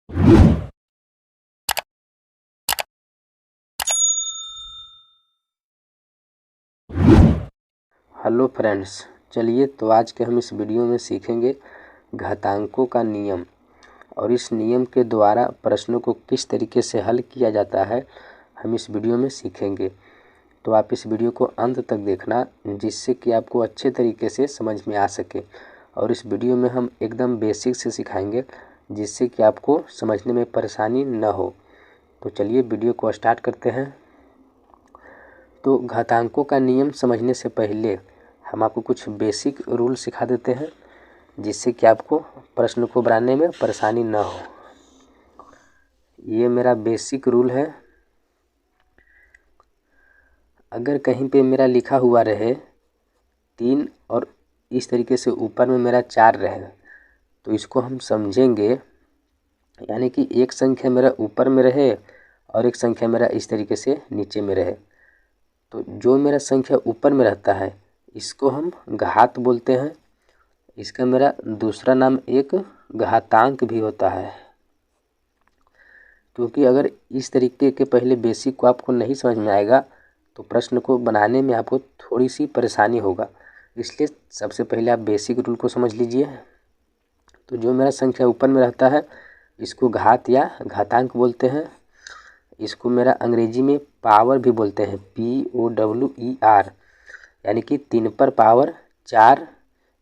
Hello friends, चलिए तो आज के हम इस वीडियो में सीखेंगे घातांकों का नियम और इस नियम के द्वारा प्रश्नों को किस तरीके से हल किया जाता है हम इस वीडियो में सीखेंगे। तो आप इस वीडियो को अंत तक देखना जिससे कि आपको अच्छे तरीके से समझ में आ सके। और इस वीडियो में हम एकदम बेसिक से सिखाएंगे जिससे कि आपको समझने में परेशानी न हो। तो चलिए वीडियो को स्टार्ट करते हैं। तो घातांकों का नियम समझने से पहले हम आपको कुछ बेसिक रूल सिखा देते हैं जिससे कि आपको प्रश्न को बनाने में परेशानी ना हो। ये मेरा बेसिक रूल है। अगर कहीं पे मेरा लिखा हुआ रहे 3 और इस तरीके से ऊपर में मेरा 4 रहे तो इसको हम समझेंगे, यानी कि एक संख्या मेरा ऊपर में रहे और एक संख्या मेरा इस तरीके से नीचे में रहे। तो जो मेरा संख्या ऊपर में रहता है इसको हम घात बोलते हैं। इसका मेरा दूसरा नाम एक घातांक भी होता है। क्योंकि अगर इस तरीके के पहले बेसिक को आपको नहीं समझ में आएगा तो प्रश्न को बनाने में आपको थोड़ी सी परेशानी होगा। इसलिए सबसे पहले आप बेसिक रूल को समझ लीजिए। तो जो मेरा संख्या ऊपर में रहता है इसको घात या घातांक बोलते हैं। इसको मेरा अंग्रेजी में पावर भी बोलते हैं, POWER, यानी कि 3 पर पावर 4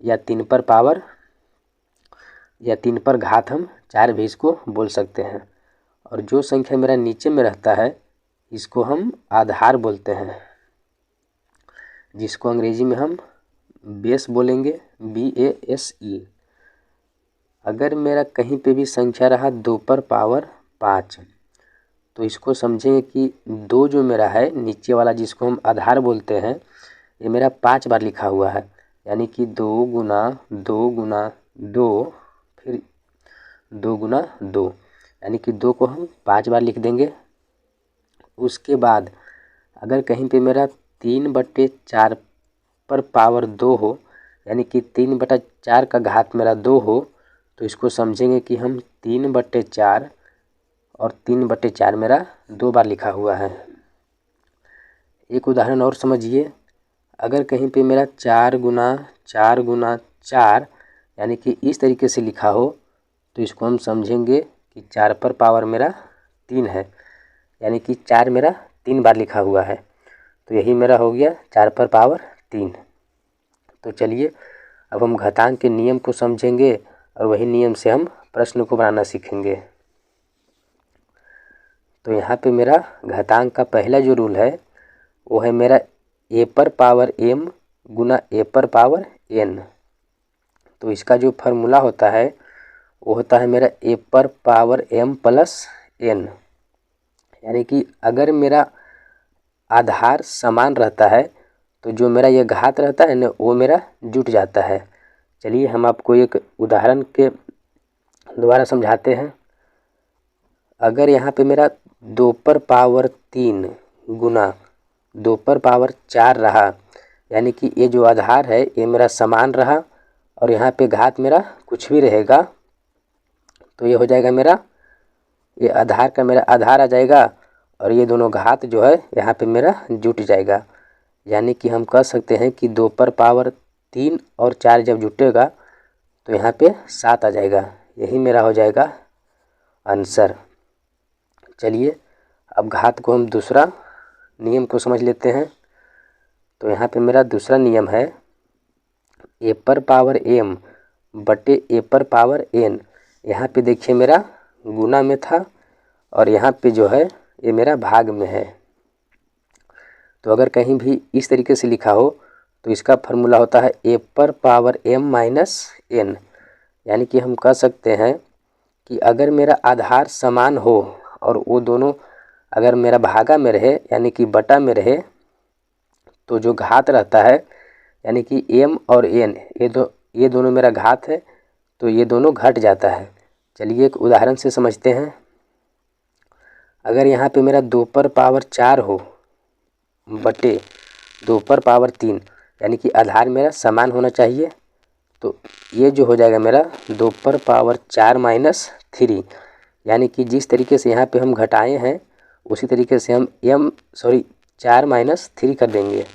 या 3 पर पावर या 3 पर घात हम 4 भी इसको बोल सकते हैं। और जो संख्या मेरा नीचे में रहता है इसको हम आधार बोलते हैं, जिसको अंग्रेजी में हम बेस बोलेंगे, BASE। अगर मेरा कहीं पे भी संख्या रहा 2 पर पावर 5 तो इसको समझेंगे कि 2 जो मेरा है नीचे वाला जिसको हम आधार बोलते हैं ये मेरा 5 बार लिखा हुआ है, यानी कि 2 गुना 2 गुना 2 फिर 2 गुना 2, यानी कि 2 को हम 5 बार लिख देंगे। उसके बाद अगर कहीं पे मेरा 3/4 पर पावर 2 हो, यानी कि 3/4 का घात मेरा 2 हो तो इसको समझेंगे कि हम 3/4 और 3/4 मेरा 2 बार लिखा हुआ है। एक उदाहरण और समझिए। अगर कहीं पे मेरा 4 गुना 4 गुना 4 यानी कि इस तरीके से लिखा हो तो इसको हम समझेंगे कि 4 पर पावर मेरा 3 है, यानी कि 4 मेरा 3 बार लिखा हुआ है। तो यही मेरा हो गया 4 पर पावर 3। तो चलिए अब हम घातांक के नियम को समझेंगे और वही नियम से हम प्रश्न को बनाना सीखेंगे। तो यहाँ पे मेरा घातांक का पहला जो रूल है वो है मेरा A पर पावर M गुना A पर पावर N। तो इसका जो फार्मूला होता है वो होता है मेरा A पर पावर M प्लस N, यानी कि अगर मेरा आधार समान रहता है तो जो मेरा ये घात रहता है ना वो मेरा जुट जाता है। चलिए हम आपको एक उदाहरण के द्वारा समझाते हैं। अगर यहाँ पे मेरा 2 पर पावर 3 गुना 2 पर पावर 4 रहा, यानी कि ये जो आधार है ये मेरा समान रहा और यहाँ पे घात मेरा कुछ भी रहेगा तो ये हो जाएगा मेरा, ये आधार का मेरा आधार आ जाएगा और ये दोनों घात जो है यहाँ पे मेरा जुट जाएगा। यानी कि हम कह सकते हैं कि 2 पर पावर 3 और 4 जब जुटेगा तो यहाँ पे 7 आ जाएगा। यही मेरा हो जाएगा आंसर। चलिए अब घात को हम दूसरा नियम को समझ लेते हैं। तो यहाँ पे मेरा दूसरा नियम है A पर पावर M बटे A पर पावर N। यहाँ पे देखिए मेरा गुना में था और यहाँ पे जो है ये मेरा भाग में है। तो अगर कहीं भी इस तरीके से लिखा हो तो इसका फार्मूला होता है A पर पावर M माइनस N, यानी कि हम कह सकते हैं कि अगर मेरा आधार समान हो और वो दोनों अगर मेरा भागा में रहे यानी कि बटा में रहे तो जो घात रहता है यानी कि M और N ये दोनों मेरा घात है तो ये दोनों घट जाता है। चलिए एक उदाहरण से समझते हैं। अगर यहाँ पे मेरा 2 पर पावर 4 हो बटे 2 पर पावर 3, यानी कि आधार मेरा समान होना चाहिए, तो ये जो हो जाएगा मेरा 2 पर पावर 4 माइनस 3, यानी कि जिस तरीके से यहाँ पे हम घटाए हैं उसी तरीके से हम 4 माइनस 3 कर देंगे।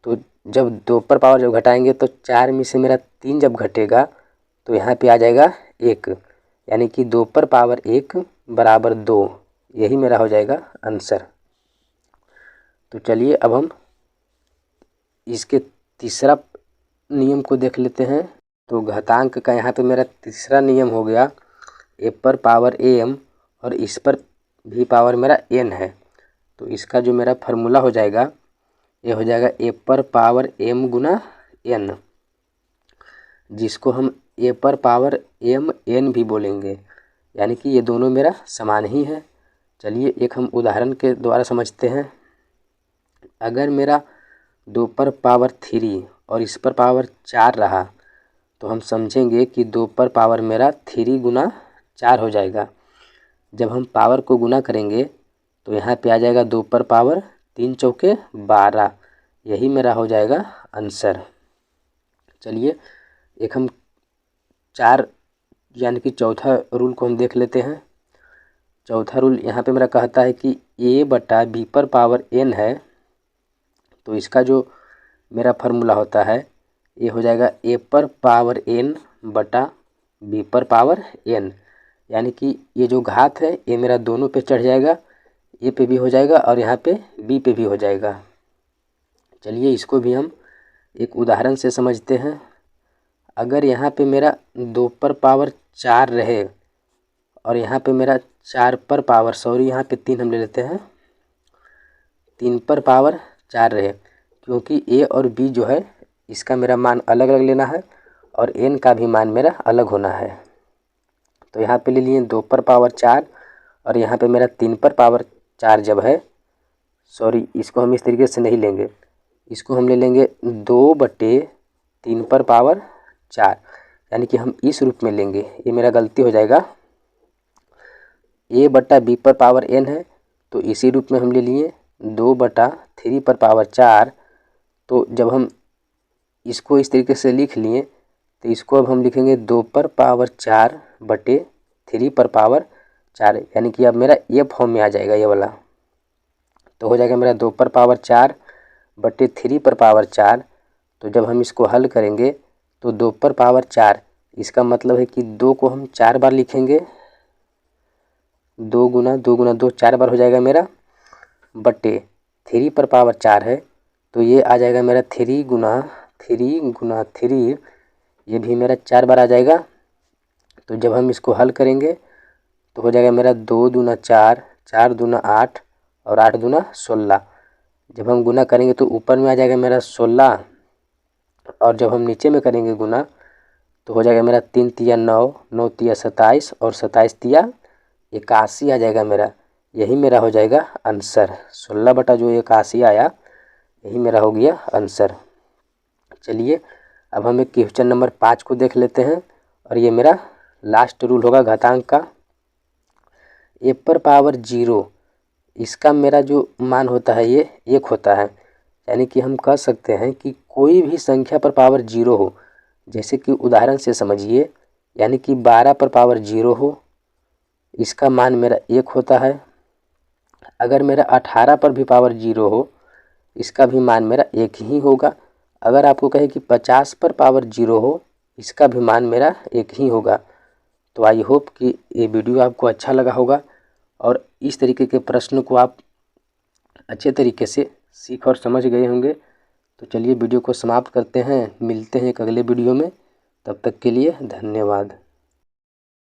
तो जब 2 पर पावर जब घटाएंगे तो 4 में से मेरा 3 जब घटेगा तो यहाँ पे आ जाएगा 1, यानी कि 2 पर पावर 1 बराबर 2। यही मेरा हो जाएगा आंसर। तो चलिए अब हम इसके तीसरा नियम को देख लेते हैं। तो घातांक का यहाँ पे मेरा तीसरा नियम हो गया ए पर पावर एम और इस पर भी पावर मेरा एन है। तो इसका जो मेरा फार्मूला हो जाएगा ये हो जाएगा ए पर पावर एम गुना एन, जिसको हम ए पर पावर एम एन भी बोलेंगे, यानी कि ये दोनों मेरा समान ही है। चलिए एक हम उदाहरण के द्वारा समझते हैं। अगर मेरा 2 पर पावर 3 और इस पर पावर 4 रहा तो हम समझेंगे कि 2 पर पावर मेरा 3 गुना 4 हो जाएगा। जब हम पावर को गुना करेंगे तो यहाँ पे आ जाएगा 2 पर पावर 3 चौके 12। यही मेरा हो जाएगा आंसर। चलिए एक हम 4 यानी कि चौथा रूल को हम देख लेते हैं। चौथा रूल यहाँ पे मेरा कहता है कि ए बटा बी पर पावर एन है। तो इसका जो मेरा फार्मूला होता है ये हो जाएगा ए पर पावर एन बटा बी पर पावर एन, यानी कि ये जो घात है ये मेरा दोनों पे चढ़ जाएगा, ए पे भी हो जाएगा और यहाँ पे बी पे भी हो जाएगा। चलिए इसको भी हम एक उदाहरण से समझते हैं। अगर यहाँ पे मेरा 2 पर पावर 4 रहे और यहाँ पे मेरा 4 पर पावर यहाँ पे 3 हम ले लेते हैं, 3 पर पावर 4 रहे, क्योंकि ए और बी जो है इसका मेरा मान अलग अलग लेना है और एन का भी मान मेरा अलग होना है। तो यहाँ पे ले लिए 2 पर पावर 4 और यहाँ पे मेरा 3 पर पावर 4 जब है, इसको हम इस तरीके से नहीं लेंगे, इसको हम ले लेंगे 2/3 पर पावर 4, यानी कि हम इस रूप में लेंगे। ये मेरा गलती हो जाएगा। ए बटा बी पर पावर एन है तो इसी रूप में हम ले लिए 2/3 पर पावर 4। तो जब हम इसको इस तरीके से लिख लिए तो इसको अब हम लिखेंगे 2 पर पावर 4/3 पर पावर 4, यानी कि अब मेरा ये फॉर्म में आ जाएगा ये वाला। तो हो जाएगा मेरा 2 पर पावर 4/3 पर पावर 4। तो जब हम इसको हल करेंगे तो 2 पर पावर 4, इसका मतलब है कि 2 को हम 4 बार लिखेंगे, 2 गुना 2 4 बार हो जाएगा मेरा, बटे 3 पर पावर 4 है तो ये आ जाएगा मेरा 3 गुना 3, ये भी मेरा 4 बार आ जाएगा। तो जब हम इसको हल करेंगे तो हो जाएगा मेरा 2 दूना 4, 4 दूना 8 और 8 दूना 16। जब हम गुना करेंगे तो ऊपर में आ जाएगा मेरा 16 और जब हम नीचे में करेंगे गुना तो हो जाएगा मेरा 3 तिया 9, 9 तिया 27 और 27 तिया 81 आ जाएगा मेरा। यही मेरा हो जाएगा आंसर। 16 बटा जो 81 आया यही मेरा हो गया आंसर। चलिए अब हम एक क्वेश्चन नंबर 5 को देख लेते हैं और ये मेरा लास्ट रूल होगा घातांक का। ए पर पावर 0, इसका मेरा जो मान होता है ये 1 होता है, यानी कि हम कह सकते हैं कि कोई भी संख्या पर पावर 0 हो, जैसे कि उदाहरण से समझिए, यानी कि 12 पर पावर 0 हो, इसका मान मेरा 1 होता है। अगर मेरा 18 पर भी पावर 0 हो, इसका भी मान मेरा 1 ही होगा। अगर आपको कहे कि 50 पर पावर 0 हो, इसका भी मान मेरा 1 ही होगा। तो आई होप कि ये वीडियो आपको अच्छा लगा होगा और इस तरीके के प्रश्न को आप अच्छे तरीके से सीख और समझ गए होंगे। तो चलिए वीडियो को समाप्त करते हैं, मिलते हैं एक अगले वीडियो में, तब तक के लिए धन्यवाद।